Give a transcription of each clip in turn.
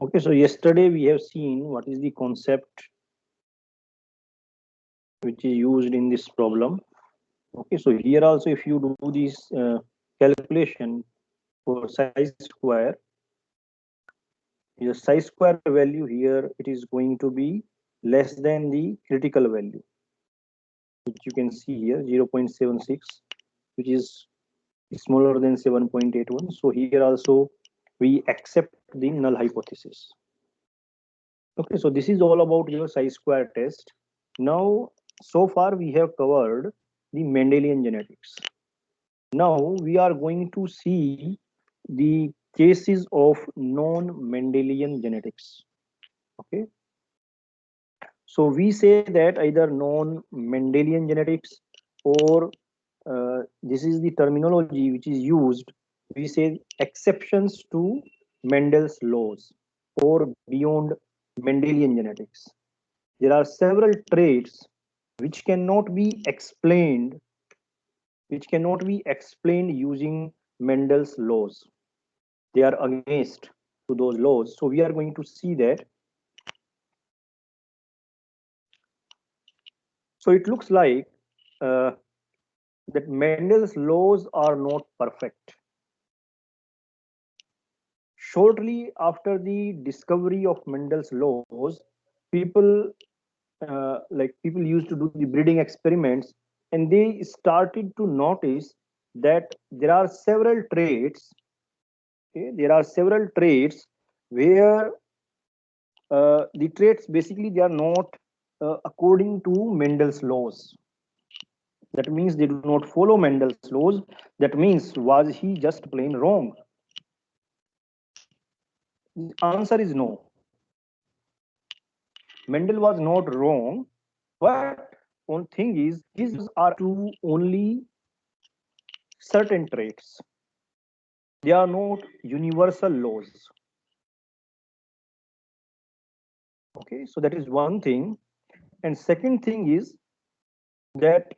Okay, so yesterday we have seen what is the concept which is used in this problem. Okay, so here also if you do this calculation for size square, your size square value here, it is going to be less than the critical value, which you can see here 0.76, which is smaller than 7.81. So here also we accept the null hypothesis. Okay, so this is all about your size square test. Now, so far we have covered the Mendelian genetics. Now we are going to see the cases of non-Mendelian genetics. Okay, so we say that either non-Mendelian genetics or this is the terminology which is used. We say exceptions to Mendel's laws or beyond Mendelian genetics. There are several traits which cannot be explained, using Mendel's laws. They are against to those laws. So we are going to see that. So it looks like uh, that Mendel's laws are not perfect. Shortly after the discovery of Mendel's laws, people people used to do the breeding experiments, and they started to notice that there are several traits. Okay, there are several traits where the traits basically they are not according to Mendel's laws. That means they do not follow Mendel's laws. That means was he just plain wrong? The answer is no. Mendel was not wrong, but one thing is his are to only certain traits. They are not universal laws. Okay, so that is one thing. And second thing is that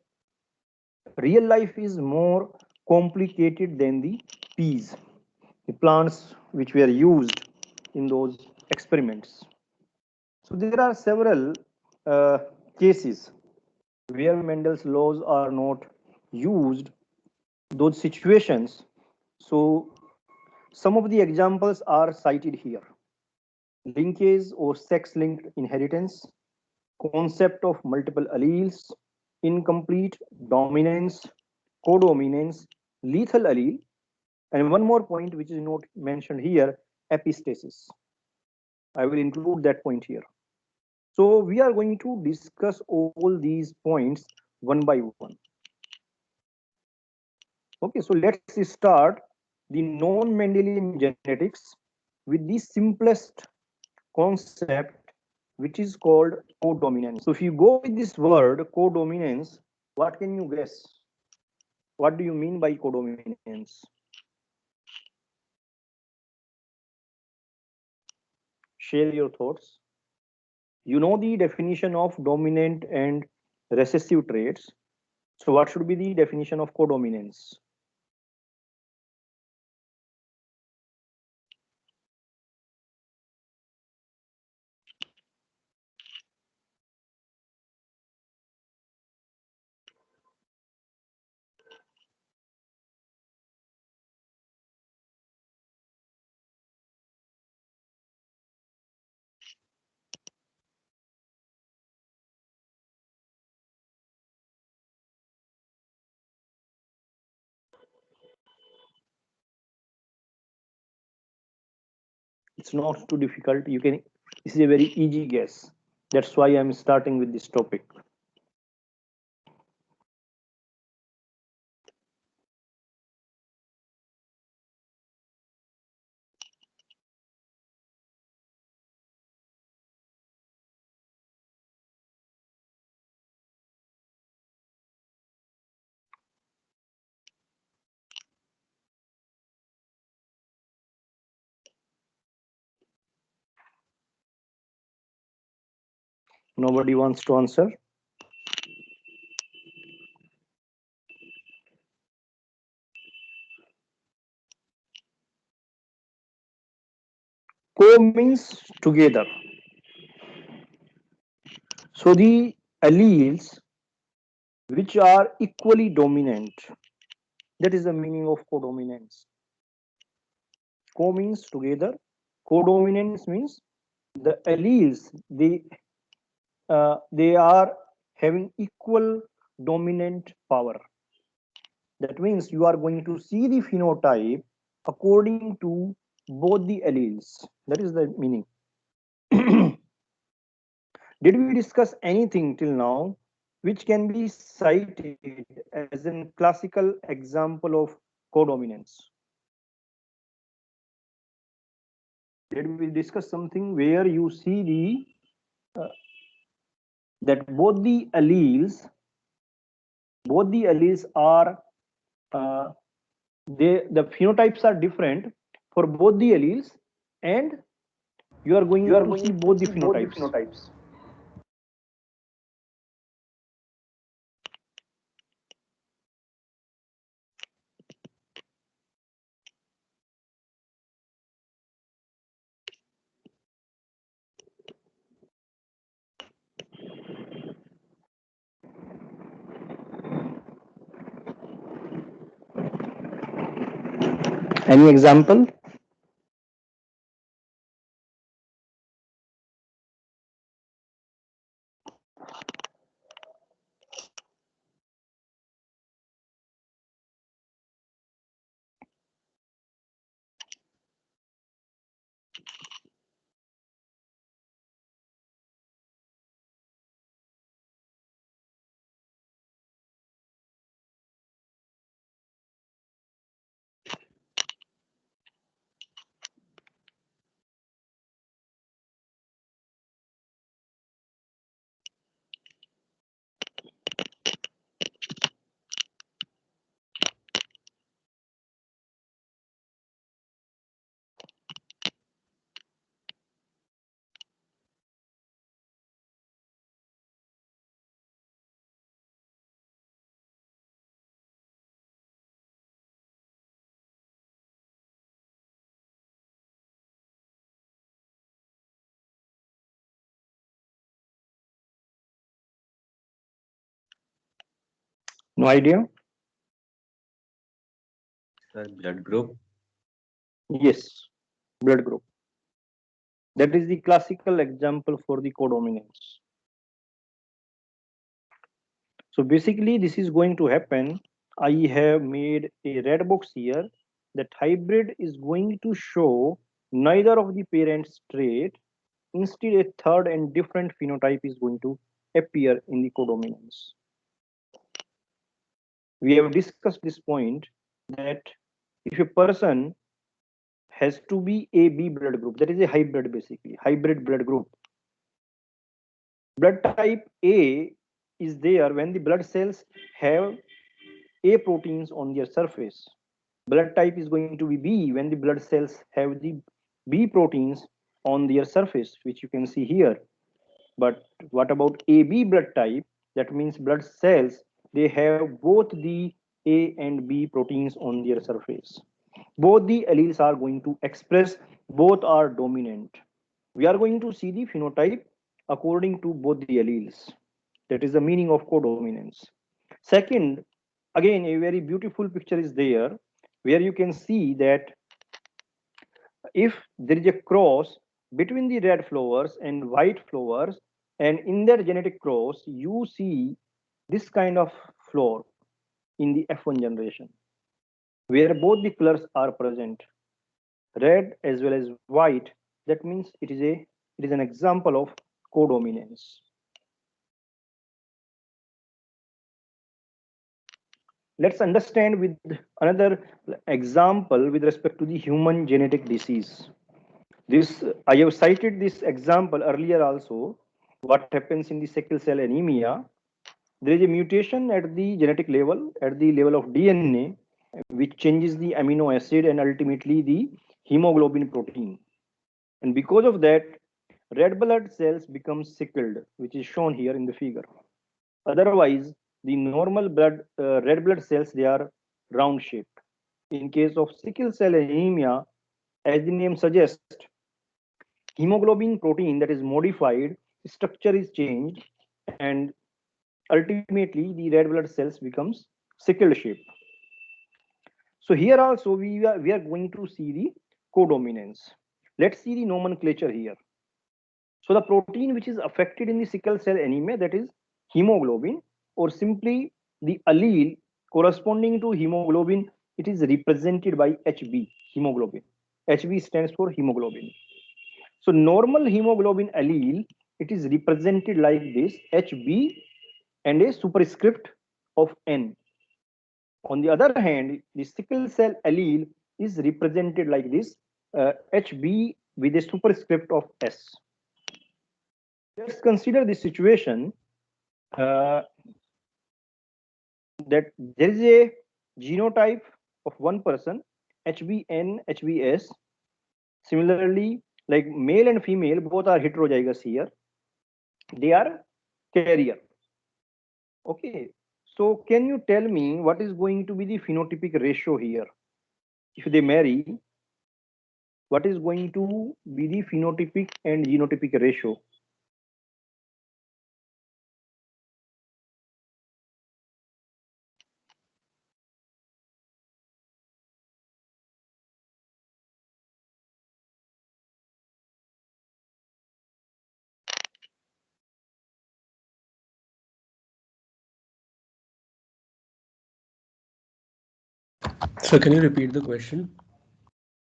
real life is more complicated than the peas, the plants which were used in those experiments. So there are several uh, cases where Mendel's laws are not used, those situations. So some of the examples are cited here: linkage or sex linked inheritance, concept of multiple alleles, incomplete dominance, codominance, lethal allele, and one more point which is not mentioned here, epistasis. I will include that point here. So we are going to discuss all these points one by one. Okay, so let's start the non-Mendelian genetics with the simplest concept, which is called codominance. So if you go with this word codominance, what can you guess? What do you mean by codominance? Share your thoughts. You know the definition of dominant and recessive traits. So what should be the definition of codominance? It's not too difficult. You can, this is a very easy guess. That's why I'm starting with this topic. Nobody wants to answer. means together. So the alleles which are equally dominant, that is the meaning of codominance. Co means together. Codominance means the alleles they are having equal dominant power. That means you are going to see the phenotype according to both the alleles. That is the meaning. Did we discuss anything till now which can be cited as a classical example of codominance? Did we discuss something where you see the that both the alleles are the phenotypes are different for both the alleles, and you are going to see both the phenotypes. Any example? No idea? Sir, blood group. Yes, blood group. That is the classical example for the codominance. So basically, this is going to happen. I have made a red box here. That hybrid is going to show neither of the parents trait. Instead, a third and different phenotype is going to appear in the codominance. We have discussed this point that if a person has to be a B blood group, that is a hybrid basically, hybrid blood group. Blood type A is there when the blood cells have A proteins on their surface. Blood type is going to be B when the blood cells have the B proteins on their surface, which you can see here. But what about AB blood type? That means blood cells, they have both the A and B proteins on their surface. Both the alleles are going to express, both are dominant. We are going to see the phenotype according to both the alleles. That is the meaning of codominance. Second, again, a very beautiful picture is there where you can see that if there is a cross between the red flowers and white flowers, and in their genetic cross, you see this kind of flower in the F1 generation, where both the colors are present, red as well as white. That means it is an example of codominance. Let's understand with another example with respect to the human genetic disease. This I have cited this example earlier also. What happens in the sickle cell anemia? There is a mutation at the genetic level, at the level of DNA, which changes the amino acid and ultimately the hemoglobin protein. And because of that, red blood cells become sickled, which is shown here in the figure. Otherwise, the normal red blood cells, they are round shaped. In case of sickle cell anemia, as the name suggests, hemoglobin protein that is modified, structure is changed, and ultimately the red blood cells becomes sickle shape. So here also we are going to see the codominance. Let's see the nomenclature here. So the protein which is affected in the sickle cell anemia, that is hemoglobin, or simply the allele corresponding to hemoglobin, it is represented by HB, hemoglobin. HB stands for hemoglobin. So normal hemoglobin allele, it is represented like this, HB and a superscript of N. On the other hand, the sickle cell allele is represented like this, HB with a superscript of S. Let's consider the situation uh, that there is a genotype of one person, HBN, HBS. Similarly, like male and female, both are heterozygous here. They are carrier. Okay. So can you tell me what is going to be the phenotypic ratio here? If they marry, what is going to be the phenotypic and genotypic ratio? So can you repeat the question?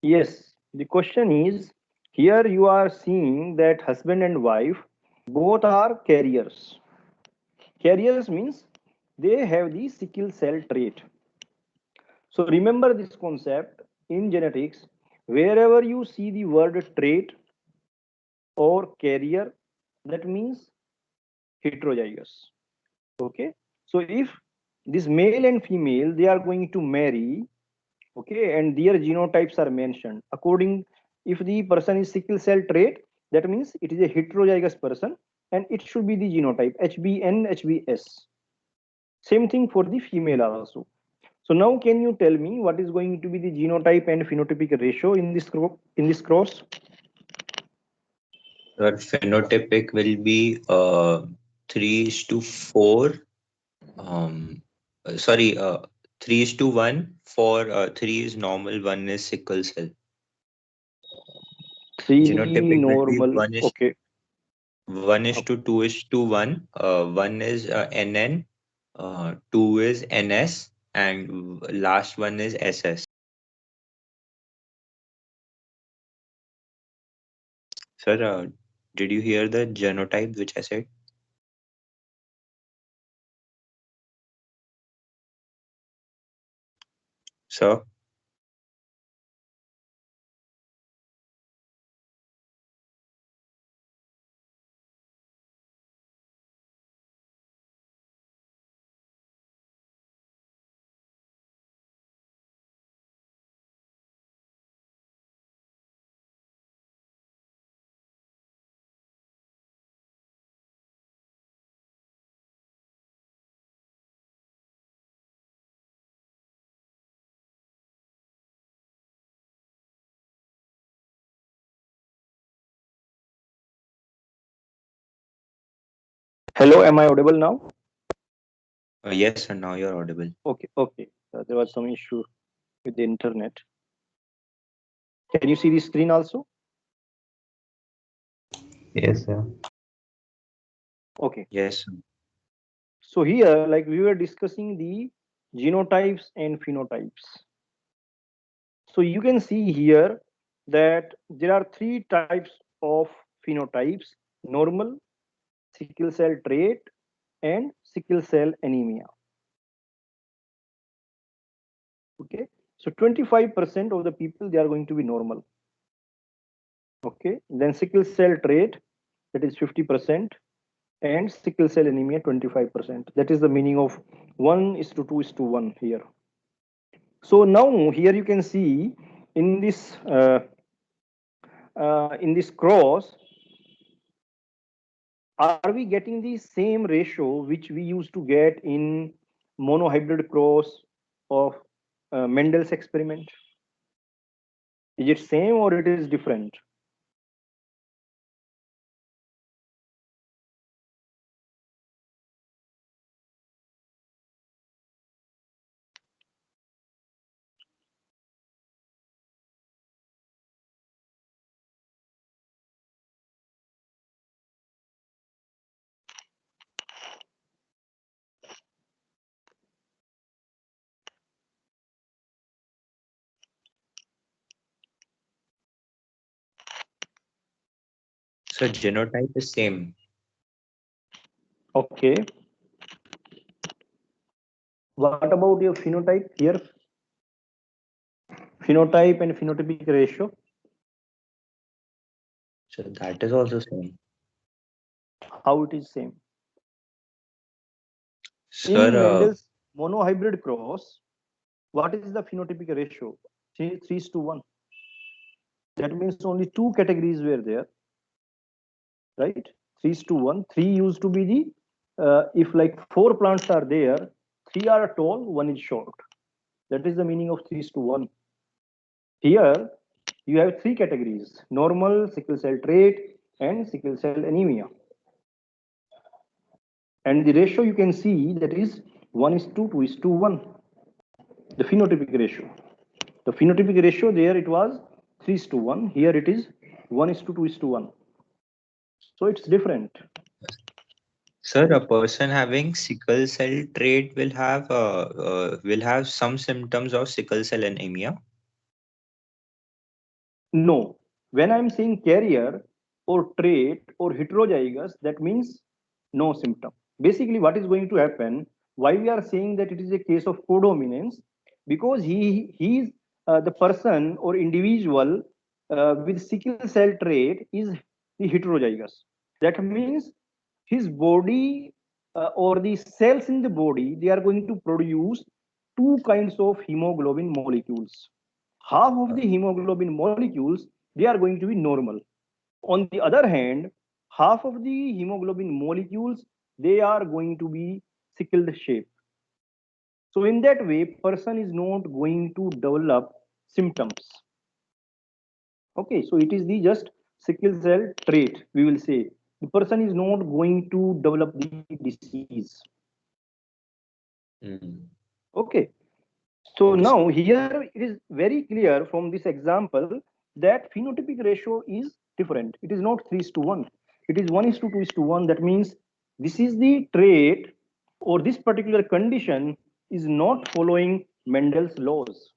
Yes, the question is, here you are seeing that husband and wife both are carriers. Carriers means they have the sickle cell trait. So remember this concept in genetics. Wherever you see the word trait or carrier, that means heterozygous. Okay. So if this male and female, they are going to marry, okay, and their genotypes are mentioned according, if the person is sickle cell trait, that means it is a heterozygous person and it should be the genotype HBN, HBS. Same thing for the female also. So now can you tell me what is going to be the genotype and phenotypic ratio in this cross? Your phenotypic will be 3:4. Um, sorry, 3:1. For 3 is normal, 1 is sickle cell. Three Genotypic will be normal. Okay. 1 is to 2 is to 1. 1 is NN, 2 is NS, and last one is SS. Sir, did you hear the genotype which I said? Sir? Hello, am I audible now? Yes, sir, now you're audible. Okay, okay. There was some issue with the internet. Can you see the screen also? Yes, sir. Okay. Yes, sir. So here, like we were discussing the genotypes and phenotypes. So you can see here that there are three types of phenotypes: normal, sickle cell trait, and sickle cell anemia. Okay. So 25% of the people, they are going to be normal. Okay. Then sickle cell trait, that is 50%, and sickle cell anemia 25%. That is the meaning of 1:2:1 here. So now here you can see in this cross, are we getting the same ratio which we used to get in monohybrid cross of Mendel's experiment? Is it same or it is different? So genotype is same. Okay. What about your phenotype here? Phenotype and phenotypic ratio. So that is also same. How it is same? Sir, In Mendel's monohybrid cross, what is the phenotypic ratio? 3:1. That means only two categories were there, right? 3:1. 3 used to be the, if like 4 plants are there, 3 are tall, 1 is short. That is the meaning of 3:1. Here, you have 3 categories: normal, sickle cell trait, and sickle cell anemia. And the ratio you can see that is 1:2:1, the phenotypic ratio. The phenotypic ratio there it was 3:1. Here it is 1:2:1. So it's different. sir, a person having sickle cell trait will have some symptoms of sickle cell anemia. No. When I'm saying carrier or trait or heterozygous, that means no symptom. Basically, what is going to happen? Why we are saying that it is a case of codominance? Because he is the person or individual with sickle cell trait is the heterozygous. That means his body or the cells in the body, they are going to produce two kinds of hemoglobin molecules. Half of the hemoglobin molecules, they are going to be normal. On the other hand, half of the hemoglobin molecules, they are going to be sickled shape. So in that way, person is not going to develop symptoms. Okay, so it is the just sickle cell trait, we will say. The person is not going to develop the disease. Okay, so Okay, now here it is very clear from this example that phenotypic ratio is different. It is not 3:1. It is 1:2:1. That means this is the trait or this particular condition is not following Mendel's laws.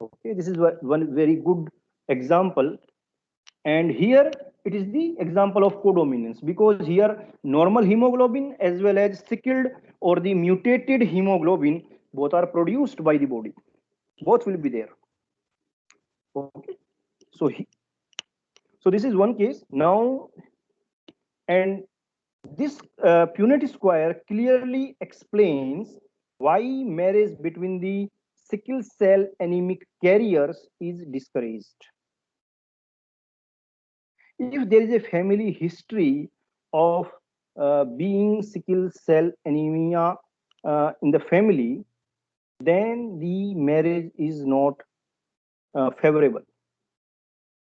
Okay, this is one very good example. And here it is the example of codominance because here normal hemoglobin as well as sickled or the mutated hemoglobin both are produced by the body. Both will be there. Okay. So so this is one case now, and this Punnett square clearly explains why marriage between the sickle cell anemic carriers is discouraged. If there is a family history of being sickle cell anemia in the family, then the marriage is not favorable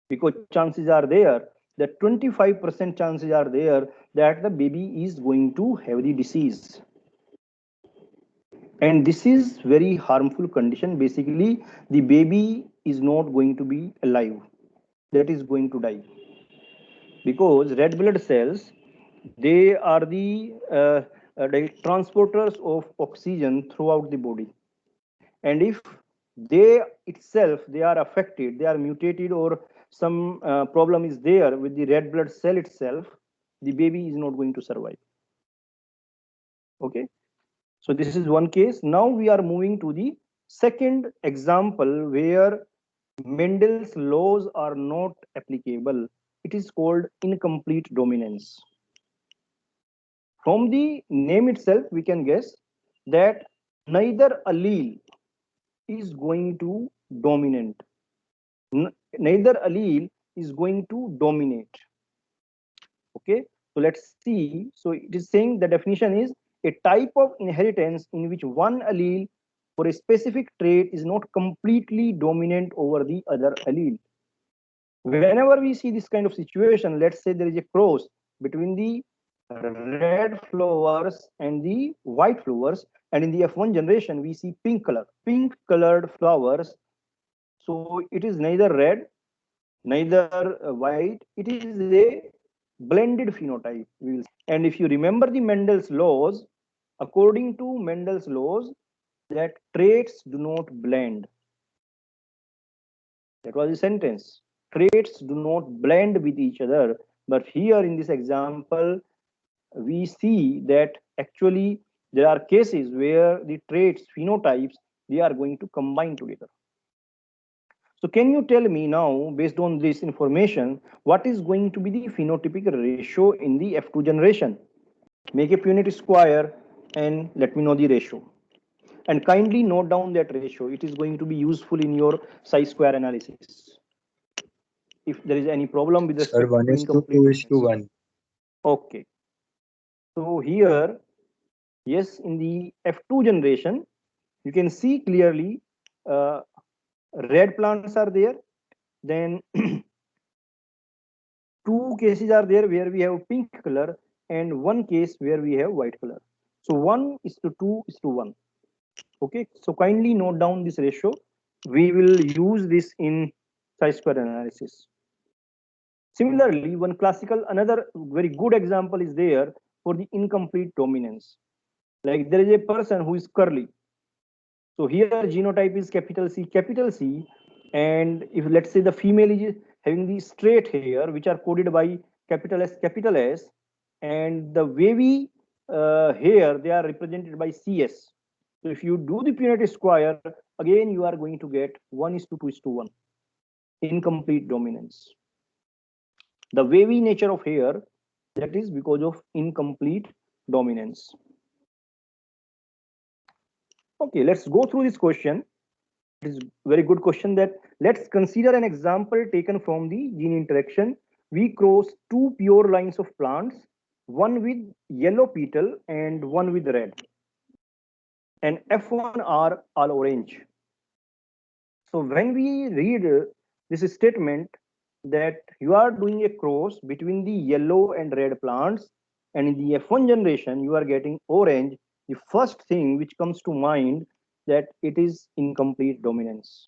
because chances are there that 25% chances are there that the baby is going to have the disease. And this is very harmful condition. Basically, the baby is not going to be alive. That is going to die. Because red blood cells, they are the transporters of oxygen throughout the body. And if they are affected, they are mutated, or some problem is there with the red blood cell itself, the baby is not going to survive. Okay, so this is one case. Now we are moving to the second example where Mendel's laws are not applicable. It is called incomplete dominance. From the name itself, we can guess that neither allele is going to dominate. Neither allele is going to dominate. Okay, so let's see. So it is saying the definition is a type of inheritance in which one allele for a specific trait is not completely dominant over the other allele. Whenever we see this kind of situation, let's say there is a cross between the red flowers and the white flowers, and in the F1 generation we see pink colored flowers. So it is neither red, neither white, it is a blended phenotype. And if you remember the Mendel's laws, according to Mendel's laws, that traits do not blend. That was the sentence. Traits do not blend with each other. But here in this example, we see that actually there are cases where the traits, phenotypes, they are going to combine together. So can you tell me now, based on this information, what is going to be the phenotypic ratio in the F2 generation? Make a Punnett square and let me know the ratio. And kindly note down that ratio. It is going to be useful in your chi-square analysis. If there is any problem with Sir, respect to 1:2 incomplete. 1. Okay. So here, yes, in the F2 generation, you can see clearly red plants are there. Then two cases are there where we have pink color and one case where we have white color. So 1:2:1. Okay, so kindly note down this ratio. We will use this in chi-square analysis. Similarly, another very good example is there for the incomplete dominance. Like there is a person who is curly. So here genotype is capital C, and if let's say the female is having the straight hair, which are coded by capital S, and the wavy hair, they are represented by CS. So if you do the Punnett square, again you are going to get 1:2:1, incomplete dominance. The wavy nature of hair, that is because of incomplete dominance. Okay, let's go through this question. It is very good question. That let's consider an example taken from the gene interaction. We cross two pure lines of plants, one with yellow petal and one with red, and F1 are all orange. So when we read this statement that you are doing a cross between the yellow and red plants, and in the F1 generation you are getting orange, the first thing which comes to mind that it is incomplete dominance.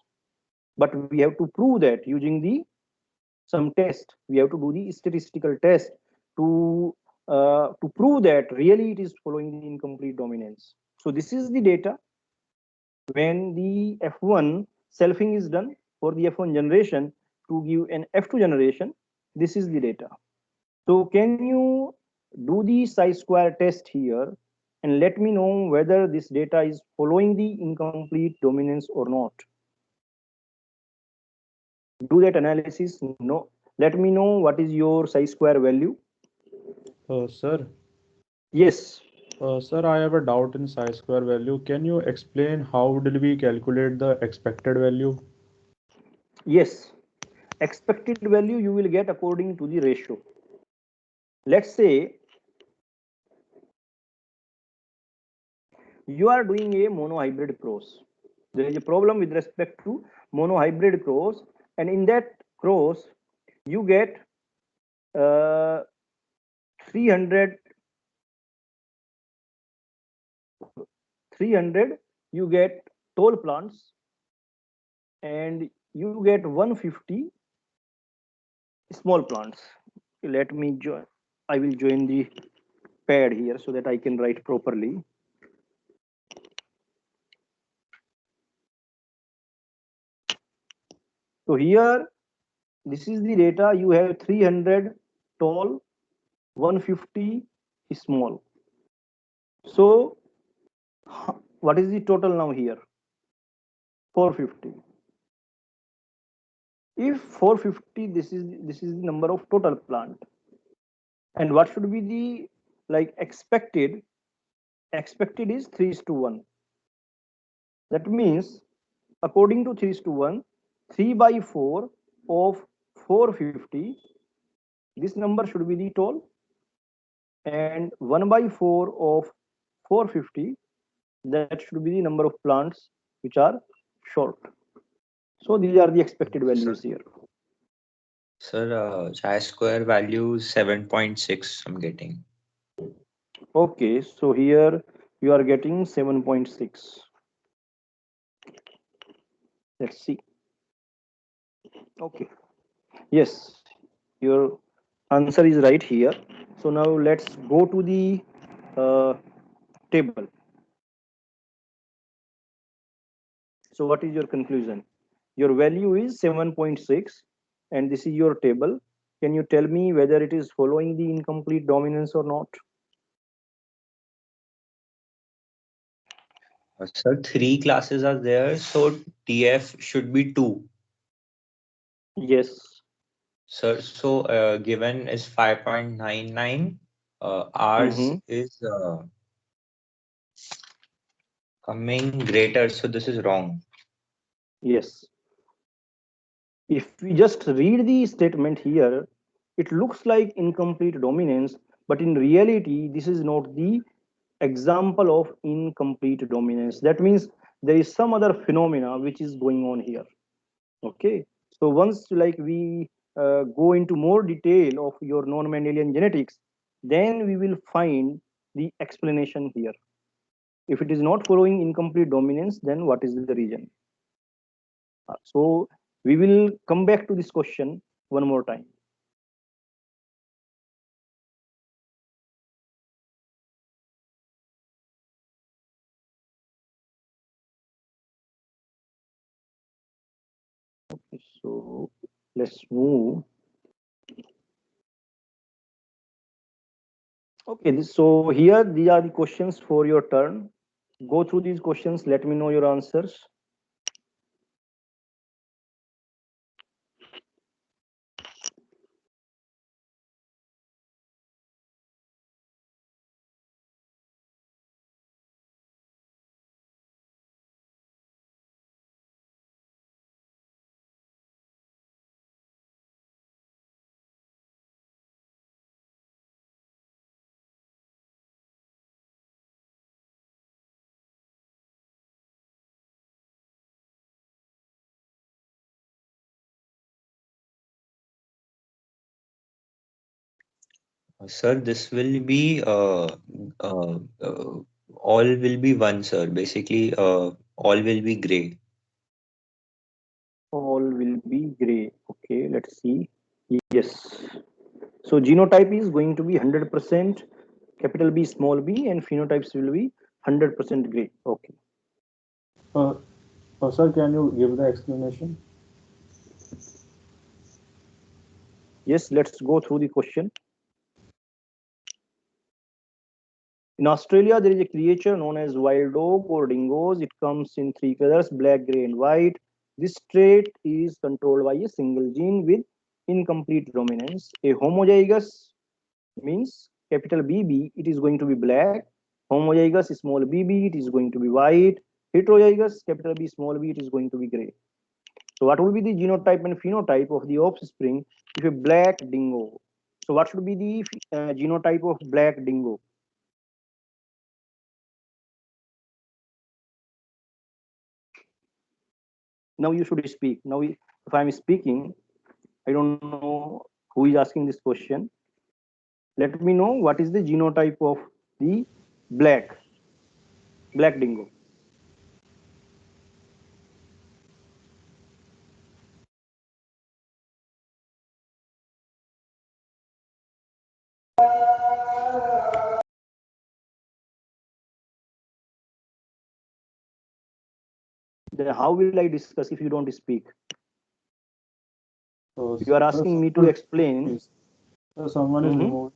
But we have to prove that using the some test. We have to do the statistical test to prove that really it is following the incomplete dominance. So this is the data when the F1 selfing is done for the F1 generation to give an F2 generation. This is the data. So can you do the chi-square test here and let me know whether this data is following the incomplete dominance or not? Do that analysis. No, let me know what is your chi-square value. Sir, Yes. sir, I have a doubt in chi-square value. Can you explain how did we calculate the expected value? Yes, expected value you will get according to the ratio. Let's say you are doing a monohybrid cross. There is a problem with respect to monohybrid cross, and in that cross you get 300 you get tall plants, and you get 150 small plants. Let me join. I will join the pad here so that I can write properly. So here, this is the data. You have 300 tall, 150 small. So what is the total now here? 450. If 450, this is the number of total plant. And what should be the like expected? Expected is 3:1. That means according to 3:1, 3/4 of 450, this number should be the tall, and 1/4 of 450, that should be the number of plants which are short. So these are the expected values here. Sir, chi-square value 7.6 I'm getting. Okay, so here you are getting 7.6. Let's see. Okay, yes, your answer is right here. So now let's go to the table. So what is your conclusion? Your value is 7.6 and this is your table. can you tell me whether it is following the incomplete dominance or not? Sir, 3 classes are there, so TF should be 2. Yes. Sir, so given is 5.99, ours Mhm. is coming greater, so this is wrong. Yes. If we just read the statement here, it looks like incomplete dominance, but in reality, this is not the example of incomplete dominance. That means there is some other phenomena which is going on here. Okay. So once like we go into more detail of your non-Mendelian genetics, then we will find the explanation here. If it is not following incomplete dominance, then what is the reason? So we will come back to this question one more time. Okay, so let's move. Okay, so here these are the questions for your turn. Go through these questions. Let me know your answers. Sir, this will be uh, uh, all will be 1, sir. Basically, all will be gray. All will be gray. Okay, let's see. Yes. So genotype is going to be 100% capital B, small b, and phenotypes will be 100% gray. Okay. Sir, can you give the explanation? Yes, let's go through the question. In Australia, there is a creature known as wild dog or dingoes. It comes in 3 colors, black, gray, and white. This trait is controlled by a single gene with incomplete dominance. A homozygous means capital BB, it is going to be black. Homozygous small bb, it is going to be white. Heterozygous capital B small b, it is going to be gray. So what will be the genotype and phenotype of the offspring if a black dingo? So what should be the genotype of black dingo? Now you should speak. Now if I'm speaking, I don't know who is asking this question. Let me know what is the genotype of the black dingo. Then how will I discuss if you don't speak? You are asking me to explain. Yes. Sir, someone is Mhm. removed.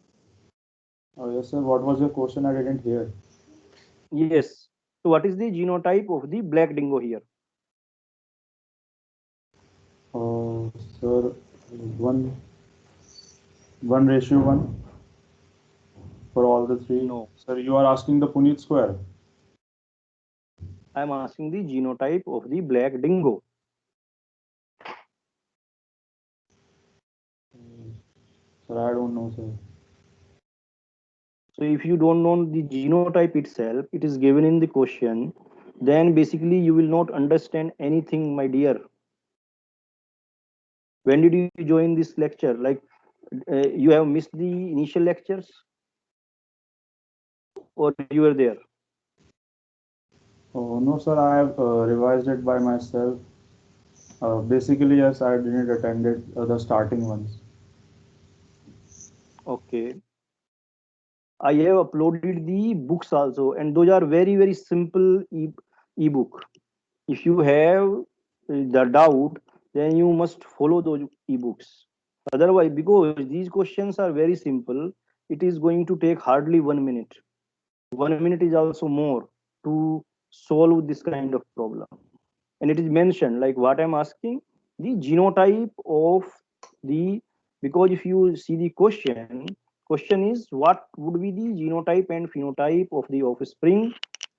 Oh, yes, sir. What was your question? I didn't hear. Yes. So what is the genotype of the black dingo here? Sir, one 1:1 for all the 3. No, Sir, you are asking the Puneet square. I'm asking the genotype of the black dingo. Sir, I don't know, sir. So if you don't know the genotype itself, it is given in the question, then basically you will not understand anything, my dear. When did you join this lecture? Like you have missed the initial lectures or you were there? Oh, no, sir. I have revised it by myself. Basically, yes, I didn't attend it, the starting ones. Okay. I have uploaded the books also, and those are very, very simple ebook. If you have the doubt, then you must follow those ebooks. Otherwise, because these questions are very simple, it is going to take hardly 1 minute. 1 minute is also more to solve this kind of problem. And it is mentioned like what I'm asking, the genotype of the, because if you see the question is what would be the genotype and phenotype of the offspring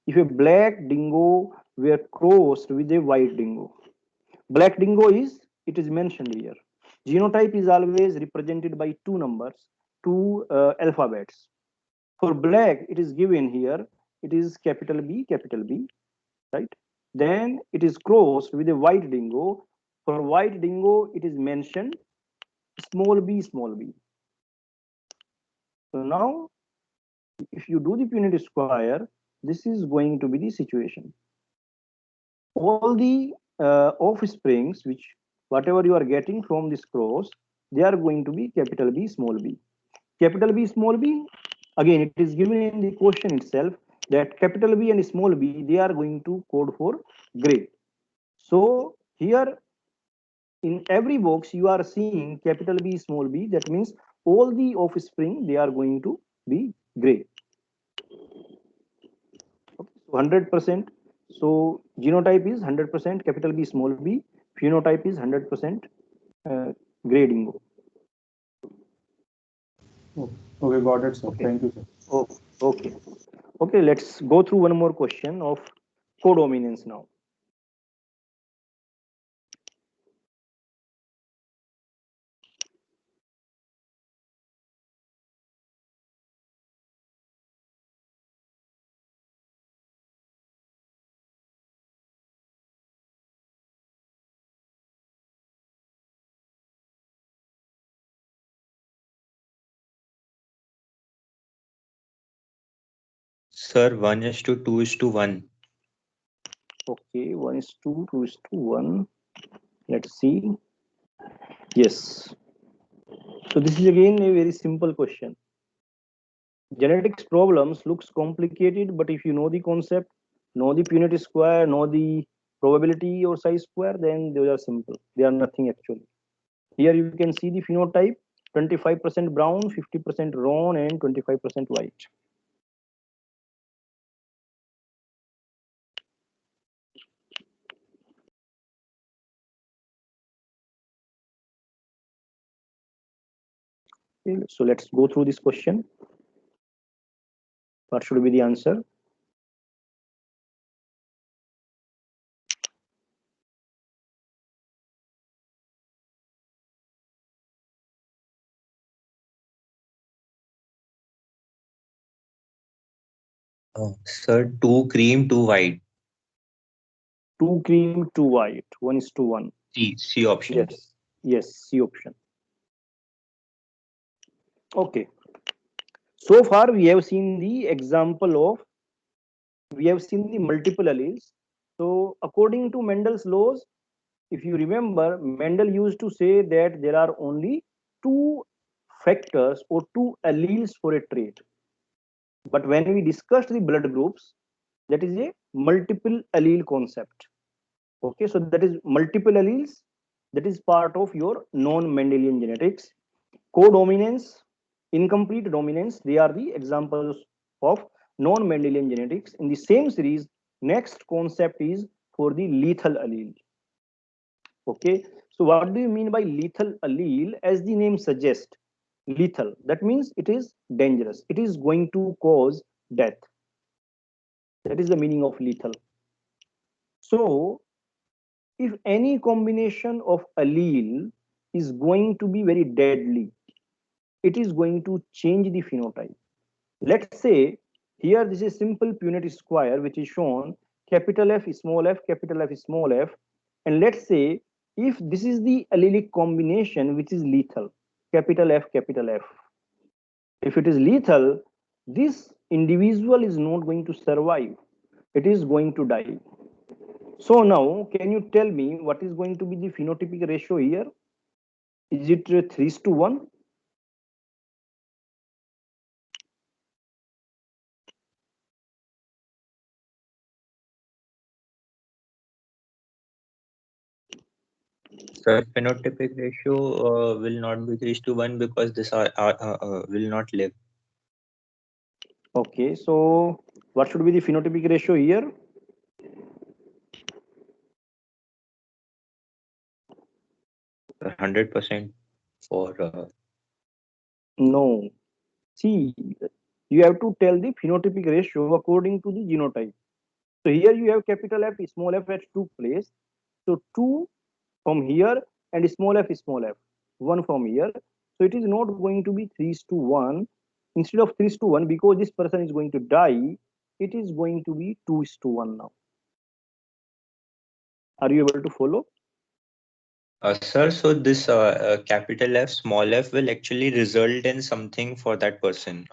if a black dingo were crossed with a white dingo. Black dingo is, it is mentioned here. Genotype is always represented by two numbers, two alphabets. For black, it is given here, it is capital B, right? Then it is crossed with a white dingo. For white dingo, it is mentioned small b. So now, if you do the Punnett square, this is going to be the situation. All the offsprings, which whatever you are getting from this cross, they are going to be capital B, small b. Capital B, small b, again, it is given in the question itself that capital B and small b, they are going to code for gray. So here in every box you are seeing capital B, small b. That means all the offspring, they are going to be gray. Okay, so 100%. So genotype is 100% capital B, small b. Phenotype is 100% gray dingo. Okay, got it, sir. Okay. Thank you, sir. Oh, okay. Okay, let's go through one more question of codominance now. Sir, 1:2:1. Okay, 1:2, 2:1. Let's see. Yes. So this is again a very simple question. Genetics problems looks complicated, but if you know the concept, know the Punnett square, know the probability or size square, then they are simple. They are nothing actually. Here you can see the phenotype: 25% brown, 50% roan, and 25% white. Okay, so let's go through this question. What should be the answer? Sir, 2 cream, 2 white. 2 cream, 2 white. 1:1. C option. Yes, C option. Okay. So far, we have seen the example of, we have seen the multiple alleles. So according to Mendel's laws, if you remember, Mendel used to say that there are only two factors or two alleles for a trait. But when we discussed the blood groups, that is a multiple allele concept. Okay, so that is multiple alleles. That is part of your non-Mendelian genetics. Codominance, incomplete dominance, they are the examples of non-Mendelian genetics. In the same series, next concept is for the lethal allele. Okay, so what do you mean by lethal allele? As the name suggests, lethal, that means it is dangerous, it is going to cause death. That is the meaning of lethal. So if any combination of allele is going to be very deadly, it is going to change the phenotype. Let's say here this is simple Punnett square, which is shown capital F, small f, capital F, small f. And let's say if this is the allelic combination which is lethal, capital F, capital F. If it is lethal, this individual is not going to survive. It is going to die. So now, can you tell me what is going to be the phenotypic ratio here? Is it 3:1? Sir, phenotypic ratio will not be 3:1 because this will not live. Okay, so what should be the phenotypic ratio here? Sir, 100% for No. See, you have to tell the phenotypic ratio according to the genotype. So here you have capital F, small f at two place. So 2 from here and small f, 1 from here. So it is not going to be 3:1. Instead of 3:1, because this person is going to die, it is going to be 2:1 now. Are you able to follow? sir. So this capital F, small f will actually result in something for that person.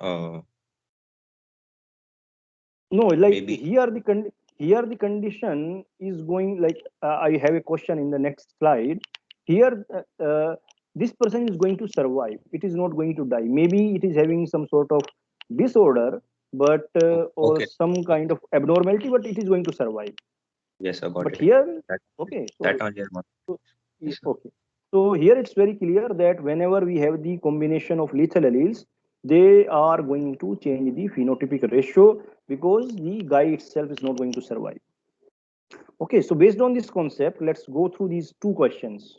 No, like Maybe. here the condition is going like I have a question in the next slide. Here, this person is going to survive. It is not going to die. Maybe it is having some sort of disorder, but or Okay. some kind of abnormality, but it is going to survive. Yes, I got But it. here, That, okay, that only I want. so Yes, sir. okay. So here it's very clear that whenever we have the combination of lethal alleles, they are going to change the phenotypic ratio because the guy itself is not going to survive. Okay, so based on this concept, let's go through these two questions.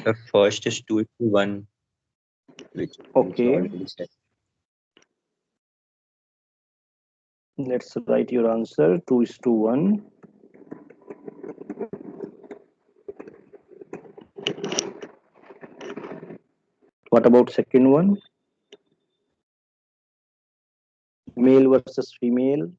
Sir, first is 2:1, which you Okay, already said. let's write your answer 2:1. What about second one? Male versus female.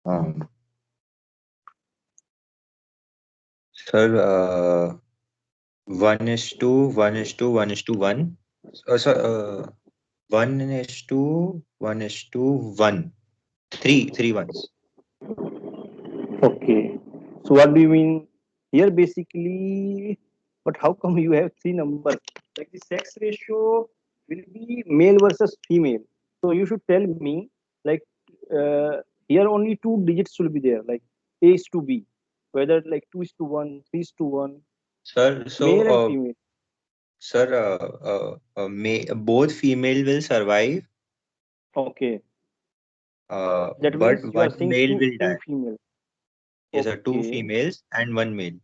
Um, Sir, 1:1:1:1. Sir, 1:1:1. Three ones. Okay, so what do you mean here? Basically, but how come you have three numbers? Like the sex ratio will be male versus female. So you should tell me, like, here only two digits will be there, like A is to B, whether like 2:1, 3:1, Sir, so male and female. sir, both female will survive, Okay, that but means you are one saying male two will two die. female. Yes, sir, two Okay, females and one male.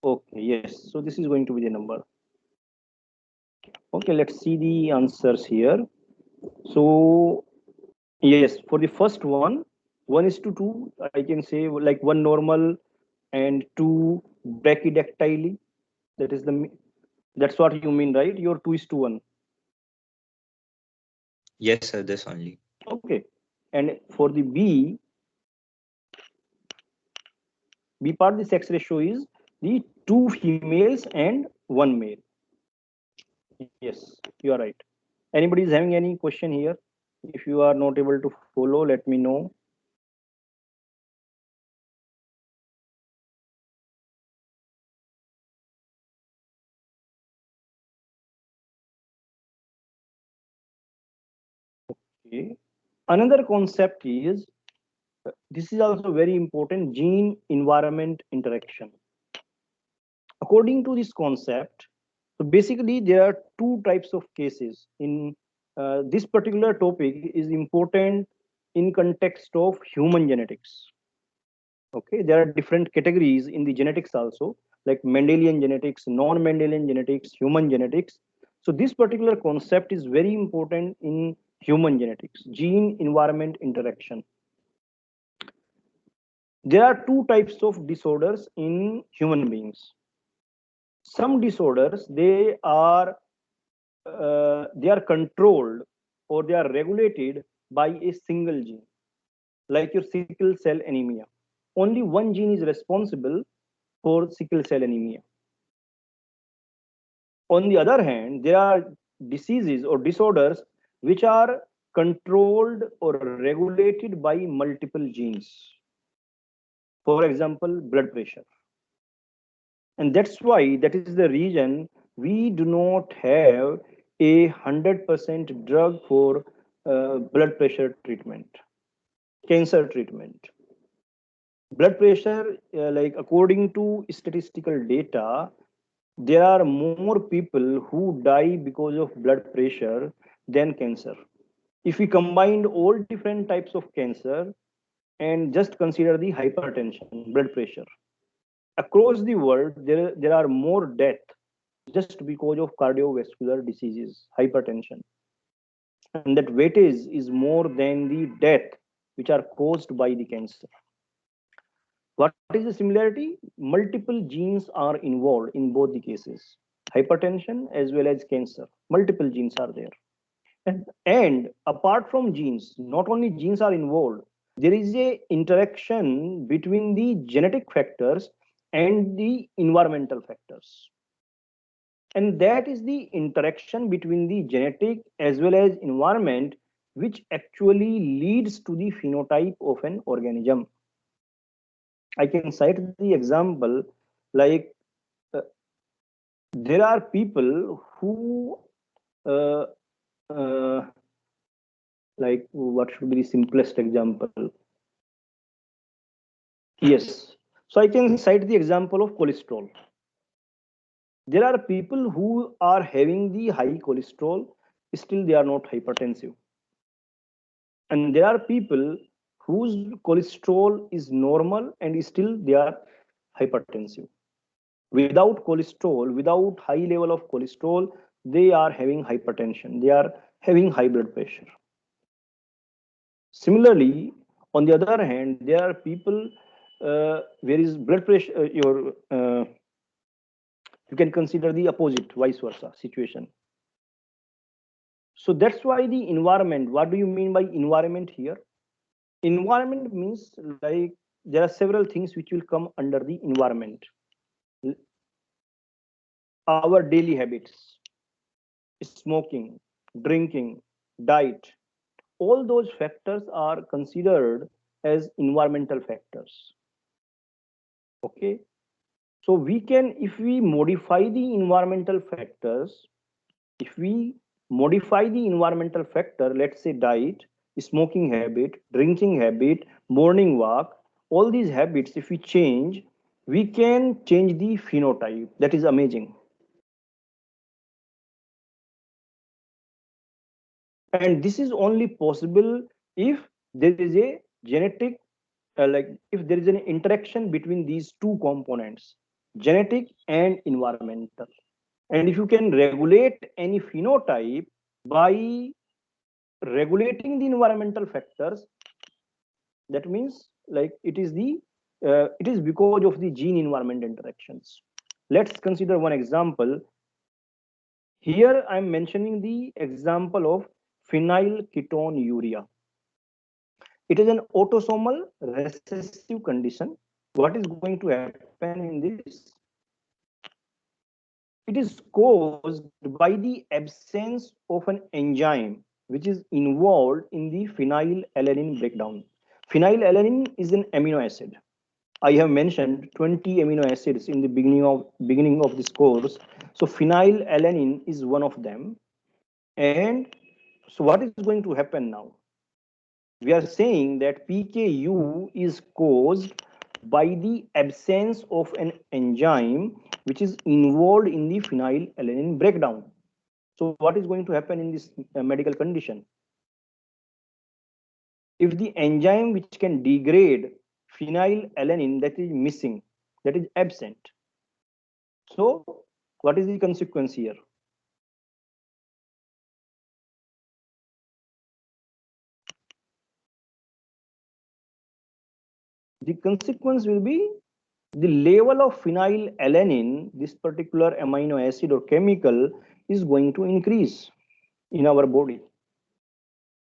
okay, yes. So this is going to be the number. Okay, let's see the answers here. So yes, for the first one, 1:2, I can say like one normal and two brachydactyly. That is that's what you mean, right? Your 2:1. Yes, sir, this only. Okay. And for the B part, the sex ratio is the two females and one male. Yes, you are right. Anybody is having any question here? If you are not able to follow, let me know. Okay. Another concept is this is also very important, gene environment interaction. According to this concept, so basically there are two types of cases in this particular topic is important in context of human genetics. Okay, there are different categories in the genetics also, like Mendelian genetics, non-Mendelian genetics, human genetics. So this particular concept is very important in human genetics, gene environment interaction. There are two types of disorders in human beings. some disorders, they are controlled or they are regulated by a single gene, like your sickle cell anemia. Only one gene is responsible for sickle cell anemia. On the other hand, there are diseases or disorders which are controlled or regulated by multiple genes. For example, blood pressure. And that's why, that is the reason we do not have a 100% drug for blood pressure treatment, cancer treatment. Blood pressure, like according to statistical data, there are more people who die because of blood pressure than cancer. If we combined all different types of cancer and just consider the hypertension, blood pressure, across the world, there are more deaths just because of cardiovascular diseases, hypertension. And that weightage is more than the death which are caused by the cancer. What is the similarity? Multiple genes are involved in both the cases, hypertension as well as cancer. Multiple genes are there. And apart from genes, not only genes are involved, there is a interaction between the genetic factors and the environmental factors. And that is the interaction between the genetic as well as environment, which actually leads to the phenotype of an organism. I can cite the example like there are people who like, what should be the simplest example? Yes. So I can cite the example of cholesterol. There are people who are having the high cholesterol, still they are not hypertensive. And there are people whose cholesterol is normal and still they are hypertensive. Without cholesterol, without high level of cholesterol, they are having hypertension, they are having high blood pressure. Similarly, on the other hand, there are people where is blood pressure, you can consider the opposite, vice versa situation. So that's why the environment, what do you mean by environment here? Environment means like there are several things which will come under the environment. Our daily habits, smoking, drinking, diet, all those factors are considered as environmental factors. Okay. So we can, if we modify the environmental factors, if we modify the environmental factor, let's say diet, smoking habit, drinking habit, morning walk, all these habits, if we change, we can change the phenotype. That is amazing. And this is only possible if there is a genetic, like if there is an interaction between these two components, genetic and environmental. And if you can regulate any phenotype by regulating the environmental factors, that means like it is because of the gene environment interactions. Let's consider one example. Here I'm mentioning the example of phenylketonuria. It is an autosomal recessive condition. What is going to happen in this? It is caused by the absence of an enzyme which is involved in the phenylalanine breakdown. Phenylalanine is an amino acid. I have mentioned 20 amino acids in the beginning of this course. So phenylalanine is one of them. And so what is going to happen now? We are saying that PKU is caused by the absence of an enzyme which is involved in the phenylalanine breakdown. So what is going to happen in this medical condition? If the enzyme which can degrade phenylalanine, that is missing, that is absent. So what is the consequence here? The consequence will be the level of phenylalanine, this particular amino acid or chemical, is going to increase in our body.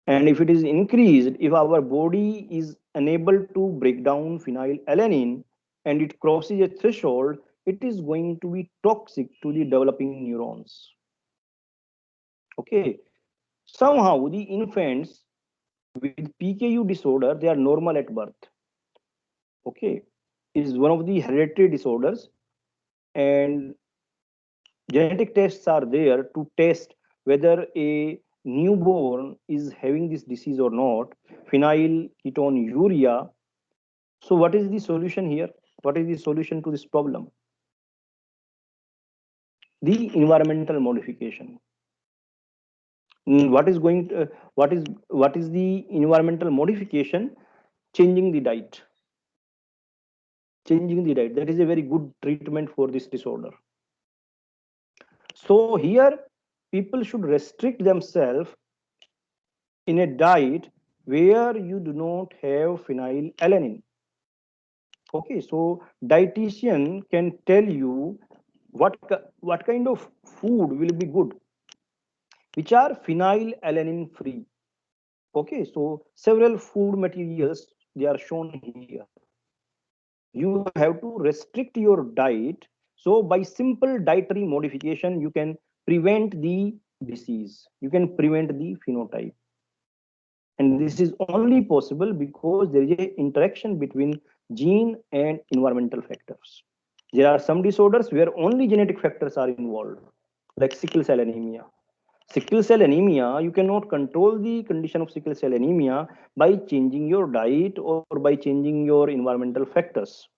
And if it is increased, if our body is unable to break down phenylalanine and it crosses a threshold, it is going to be toxic to the developing neurons. Okay, somehow the infants with PKU disorder, they are normal at birth. Okay, it is one of the hereditary disorders, and genetic tests are there to test whether a newborn is having this disease or not, phenylketonuria. So what is the solution here? What is the solution to this problem? The environmental modification. What is going to, what is the environmental modification? Changing the diet. Changing the diet. That is a very good treatment for this disorder. So here people should restrict themselves in a diet where you do not have phenylalanine. Okay, so dietitian can tell you what kind of food will be good, which are phenylalanine free. Okay, so several food materials, they are shown here. You have to restrict your diet. So by simple dietary modification, you can prevent the disease. You can prevent the phenotype. And this is only possible because there is an interaction between gene and environmental factors. There are some disorders where only genetic factors are involved, like sickle cell anemia. Sickle cell anemia, you cannot control the condition of sickle cell anemia by changing your diet or by changing your environmental factors.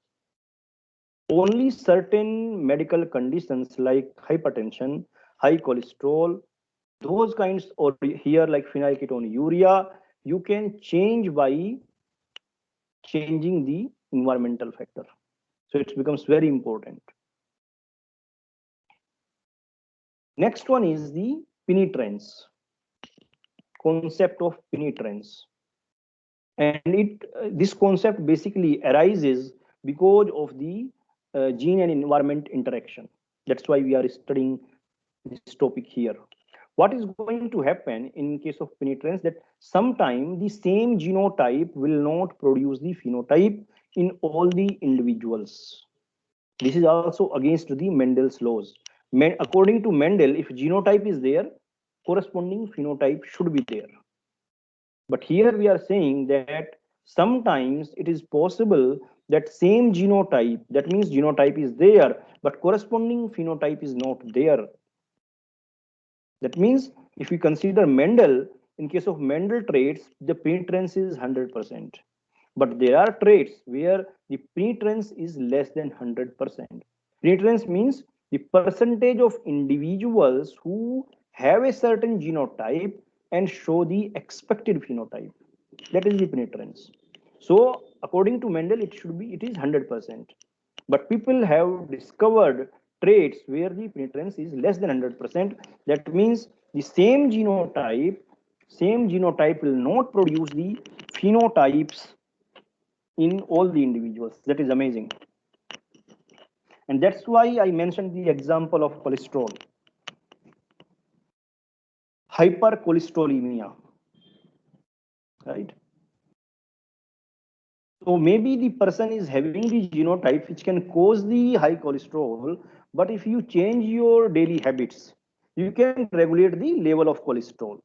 Only certain medical conditions like hypertension, high cholesterol, those kinds, or here like phenylketonuria, you can change by changing the environmental factor. So it becomes very important. Next one is the penetrance, concept of penetrance. And this concept basically arises because of the gene and environment interaction. That's why we are studying this topic here. What is going to happen in case of penetrance, that sometime the same genotype will not produce the phenotype in all the individuals. This is also against the Mendel's laws. According to Mendel, if genotype is there, corresponding phenotype should be there. But here we are saying that sometimes it is possible that same genotype, that means genotype is there, but corresponding phenotype is not there. That means if we consider Mendel, in case of Mendel traits, the penetrance is 100%. But there are traits where the penetrance is less than 100%. Penetrance means the percentage of individuals who have a certain genotype and show the expected phenotype. That is the penetrance. So according to Mendel, it is 100%. But people have discovered traits where the penetrance is less than 100%. That means the same genotype will not produce the phenotypes in all the individuals. That is amazing. And that's why I mentioned the example of cholesterol. Hypercholesterolemia, right? So maybe the person is having the genotype which can cause the high cholesterol, but if you change your daily habits, you can regulate the level of cholesterol.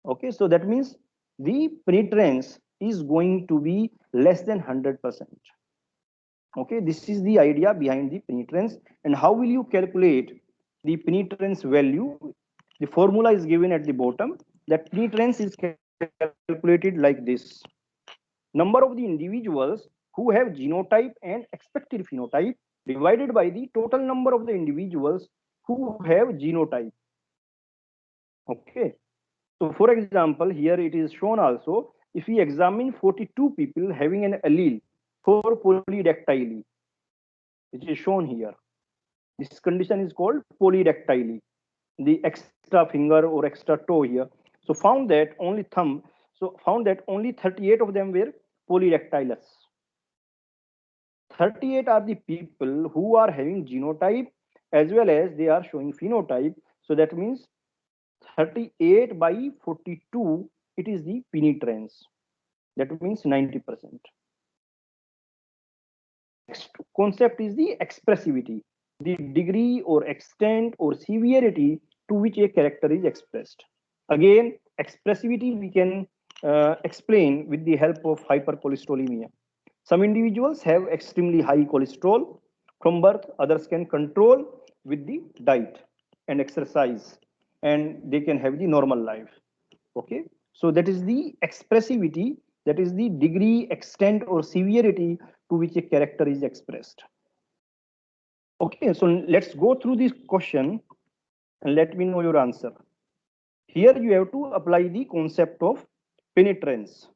Okay, so that means the penetrance is going to be less than 100%. Okay, this is the idea behind the penetrance. And how will you calculate the penetrance value? The formula is given at the bottom. That penetrance is calculated like this. Number of the individuals who have genotype and expected phenotype divided by the total number of the individuals who have genotype. Okay. So for example, here it is shown also, if we examine 42 people having an allele for polydactyly, which is shown here. This condition is called polydactyly, the extra finger or extra toe here. So found that only 38 of them were polydactylous. 38 are the people who are having genotype as well as they are showing phenotype. So that means 38 by 42, it is the penetrance. That means 90%. Next concept is the expressivity, the degree or extent or severity to which a character is expressed. Again, expressivity we can explain with the help of hypercholesterolemia. Some individuals have extremely high cholesterol from birth, others can control with the diet and exercise, and they can have the normal life. Okay, so that is the expressivity, that is the degree, extent, or severity to which a character is expressed. Okay, so let's go through this question and let me know your answer. Here you have to apply the concept of penetrance.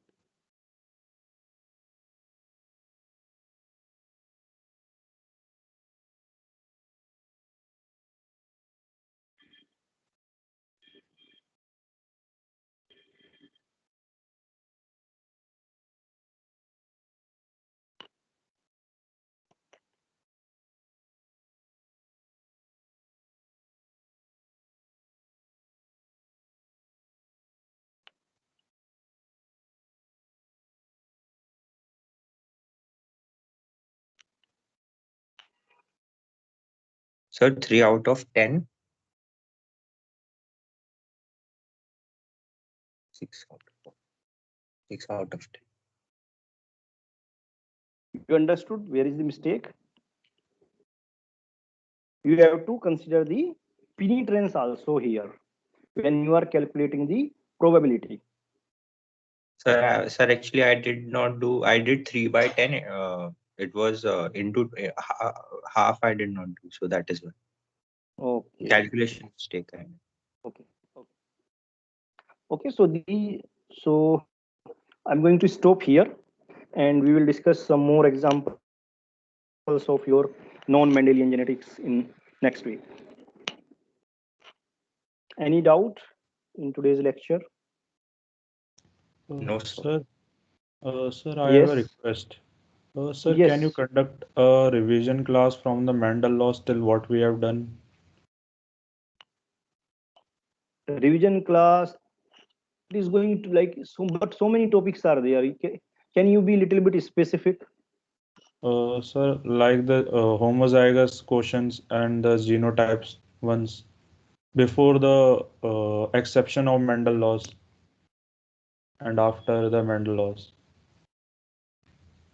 Sir, 3 out of 10. 6 out of 6 out of 10. You understood where is the mistake? You have to consider the penetrance also here when you are calculating the probability. Sir, actually, I did not do. I did 3 by 10. It was into half. I did not do. So that is one Okay. calculation mistake. Okay. Okay. Okay. So I'm going to stop here, and we will discuss some more examples of your non-Mendelian genetics in next week. Any doubt in today's lecture? No, sir. Sir, I have a Yes. request. Sir, can you Yes. conduct a revision class from the Mendel laws till what we have done? Revision class, it is going to like so, but so many topics are there. Can you be a little bit specific? Sir, like the homozygous quotients and the genotypes ones before the exception of Mendel laws and after the Mendel laws.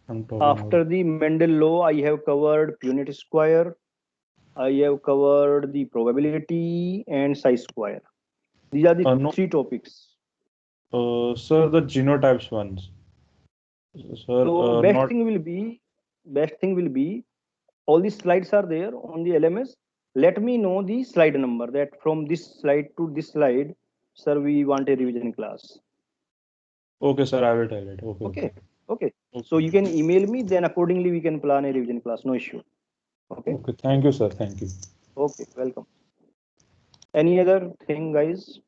I'm talking about. After the Mendel law, I have covered Punnett square. I have covered the probability and psi square. These are the No, three topics. sir, the genotypes ones. Sir, So not. best thing will be all these slides are there on the LMS. Let me know the slide number, that from this slide to this slide, sir, we want a revision class. Okay, sir, I will tell it. Okay. Okay. Okay. Okay. So you can email me, then accordingly we can plan a revision class. No issue. Okay. Okay. Thank you, sir. Thank you. Okay. Welcome. Any other thing, guys?